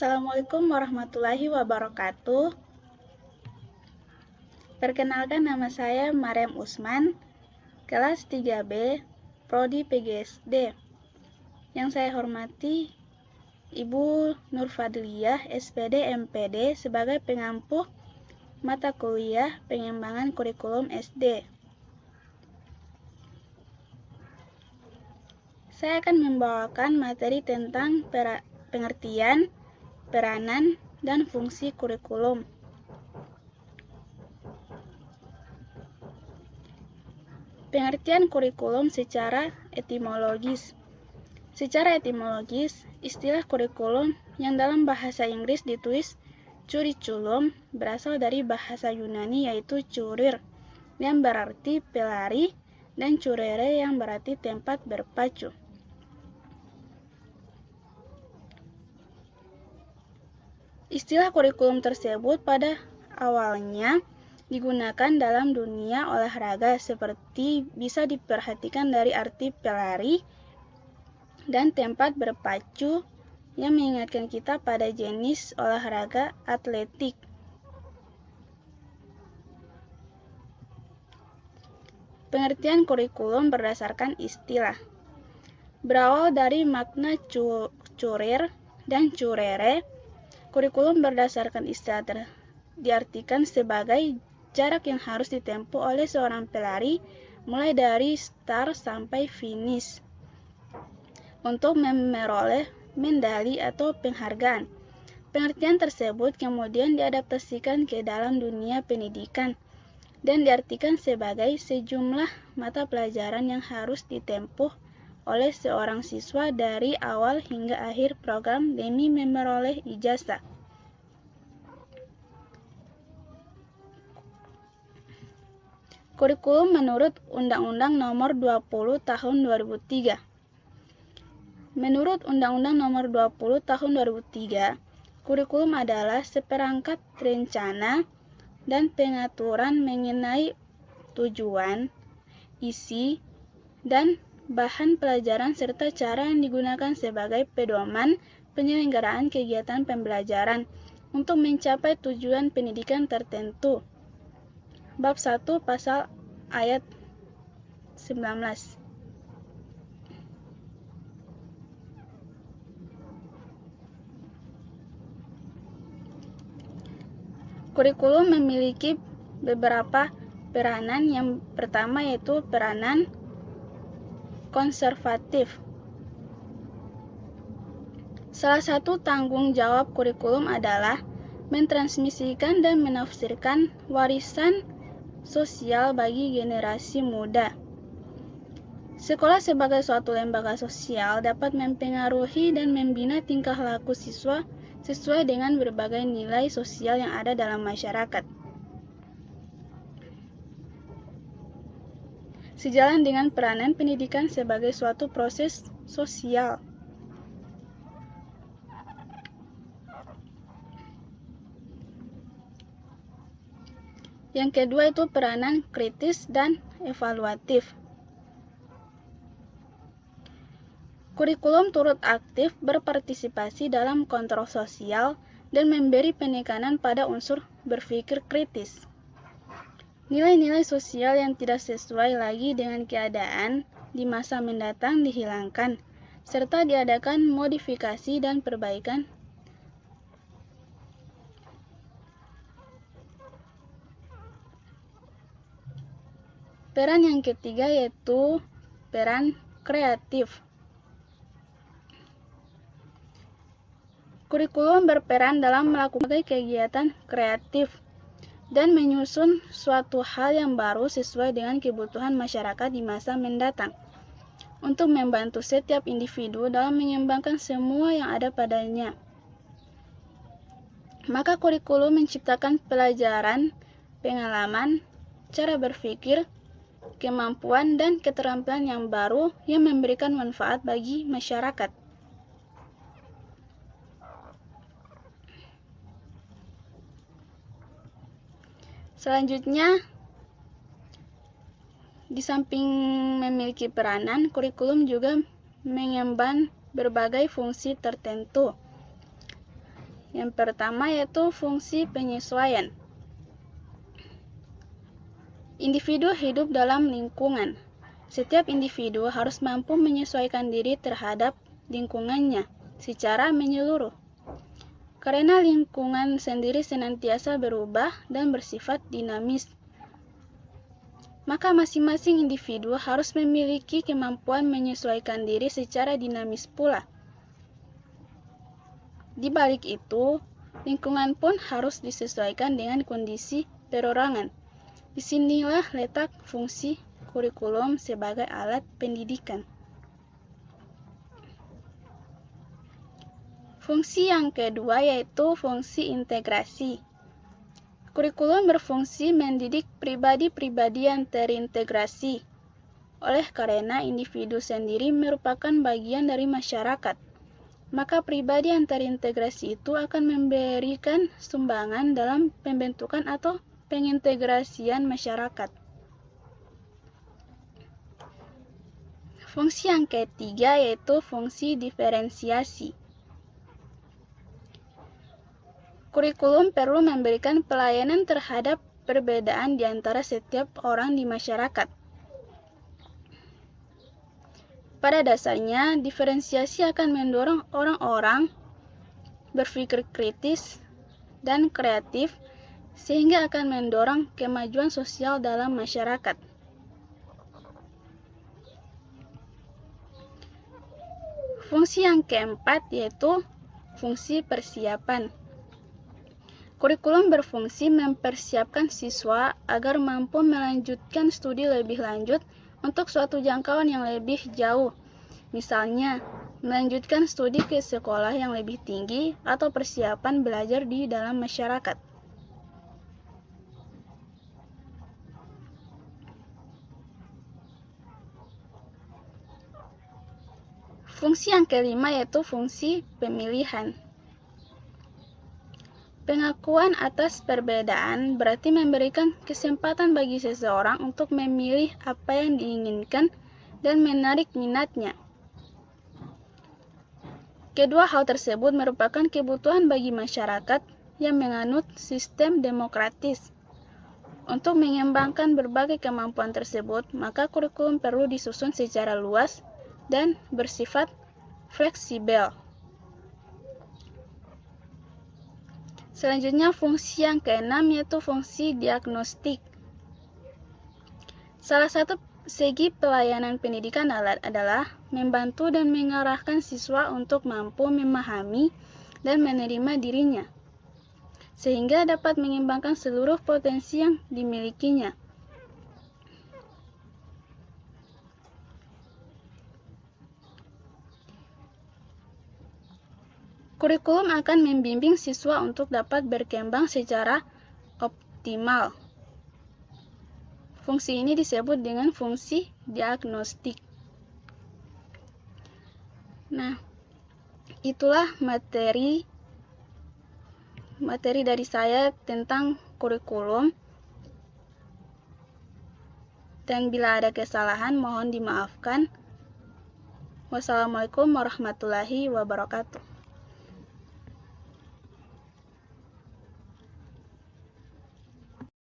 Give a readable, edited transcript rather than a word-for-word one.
Assalamualaikum warahmatullahi wabarakatuh. Perkenalkan, nama saya Maryam Usman, kelas 3B, Prodi PGSD. Yang saya hormati Ibu Nurfadliyah, SPD MPD, sebagai pengampu mata kuliah pengembangan kurikulum SD. Saya akan membawakan materi tentang pengertian, peranan, dan fungsi kurikulum. Pengertian kurikulum secara etimologis. Secara etimologis, istilah kurikulum yang dalam bahasa Inggris ditulis curriculum berasal dari bahasa Yunani yaitu curir, yang berarti pelari, dan curere yang berarti tempat berpacu. Istilah kurikulum tersebut pada awalnya digunakan dalam dunia olahraga, seperti bisa diperhatikan dari arti pelari dan tempat berpacu yang mengingatkan kita pada jenis olahraga atletik. Pengertian kurikulum berdasarkan istilah. Berawal dari makna curir dan curere, kurikulum berdasarkan istilah diartikan sebagai jarak yang harus ditempuh oleh seorang pelari mulai dari start sampai finish untuk memperoleh medali atau penghargaan. Pengertian tersebut kemudian diadaptasikan ke dalam dunia pendidikan dan diartikan sebagai sejumlah mata pelajaran yang harus ditempuh oleh seorang siswa dari awal hingga akhir program demi memperoleh ijazah. Kurikulum menurut Undang-Undang Nomor 20 Tahun 2003. Menurut Undang-Undang Nomor 20 Tahun 2003, kurikulum adalah seperangkat rencana dan pengaturan mengenai tujuan, isi, dan bahan pelajaran serta cara yang digunakan sebagai pedoman penyelenggaraan kegiatan pembelajaran untuk mencapai tujuan pendidikan tertentu. Bab 1 pasal ayat 19. Kurikulum memiliki beberapa peranan. Yang pertama yaitu peranan konservatif. Salah satu tanggung jawab kurikulum adalah mentransmisikan dan menafsirkan warisan sosial bagi generasi muda. Sekolah sebagai suatu lembaga sosial dapat mempengaruhi dan membina tingkah laku siswa sesuai dengan berbagai nilai sosial yang ada dalam masyarakat. Sejalan dengan peranan pendidikan sebagai suatu proses sosial. Yang kedua itu peranan kritis dan evaluatif. Kurikulum turut aktif berpartisipasi dalam kontrol sosial dan memberi penekanan pada unsur berpikir kritis. Nilai-nilai sosial yang tidak sesuai lagi dengan keadaan di masa mendatang dihilangkan, serta diadakan modifikasi dan perbaikan. Peran yang ketiga yaitu peran kreatif. Kurikulum berperan dalam melakukan kegiatan kreatif dan menyusun suatu hal yang baru sesuai dengan kebutuhan masyarakat di masa mendatang, untuk membantu setiap individu dalam mengembangkan semua yang ada padanya. Maka kurikulum menciptakan pelajaran, pengalaman, cara berpikir, kemampuan, dan keterampilan yang baru yang memberikan manfaat bagi masyarakat. Selanjutnya, di samping memiliki peranan, kurikulum juga mengemban berbagai fungsi tertentu. Yang pertama yaitu fungsi penyesuaian. Individu hidup dalam lingkungan. Setiap individu harus mampu menyesuaikan diri terhadap lingkungannya secara menyeluruh. Karena lingkungan sendiri senantiasa berubah dan bersifat dinamis, maka masing-masing individu harus memiliki kemampuan menyesuaikan diri secara dinamis pula. Di balik itu, lingkungan pun harus disesuaikan dengan kondisi perorangan. Disinilah letak fungsi kurikulum sebagai alat pendidikan. Fungsi yang kedua yaitu fungsi integrasi. Kurikulum berfungsi mendidik pribadi-pribadi yang terintegrasi. Oleh karena individu sendiri merupakan bagian dari masyarakat, maka pribadi yang terintegrasi itu akan memberikan sumbangan dalam pembentukan atau pengintegrasian masyarakat. Fungsi yang ketiga yaitu fungsi diferensiasi. Kurikulum perlu memberikan pelayanan terhadap perbedaan di antara setiap orang di masyarakat. Pada dasarnya, diferensiasi akan mendorong orang-orang berpikir kritis dan kreatif, sehingga akan mendorong kemajuan sosial dalam masyarakat. Fungsi yang keempat yaitu fungsi persiapan. Kurikulum berfungsi mempersiapkan siswa agar mampu melanjutkan studi lebih lanjut untuk suatu jangkauan yang lebih jauh. Misalnya, melanjutkan studi ke sekolah yang lebih tinggi atau persiapan belajar di dalam masyarakat. Fungsi yang kelima yaitu fungsi pemilihan. Pengakuan atas perbedaan berarti memberikan kesempatan bagi seseorang untuk memilih apa yang diinginkan dan menarik minatnya. Kedua hal tersebut merupakan kebutuhan bagi masyarakat yang menganut sistem demokratis. Untuk mengembangkan berbagai kemampuan tersebut, maka kurikulum perlu disusun secara luas dan bersifat fleksibel. Selanjutnya fungsi yang keenam yaitu fungsi diagnostik. Salah satu segi pelayanan pendidikan adalah membantu dan mengarahkan siswa untuk mampu memahami dan menerima dirinya, sehingga dapat mengembangkan seluruh potensi yang dimilikinya. Kurikulum akan membimbing siswa untuk dapat berkembang secara optimal. Fungsi ini disebut dengan fungsi diagnostik. Nah, itulah materi dari saya tentang kurikulum. Dan bila ada kesalahan mohon dimaafkan. Wassalamualaikum warahmatullahi wabarakatuh.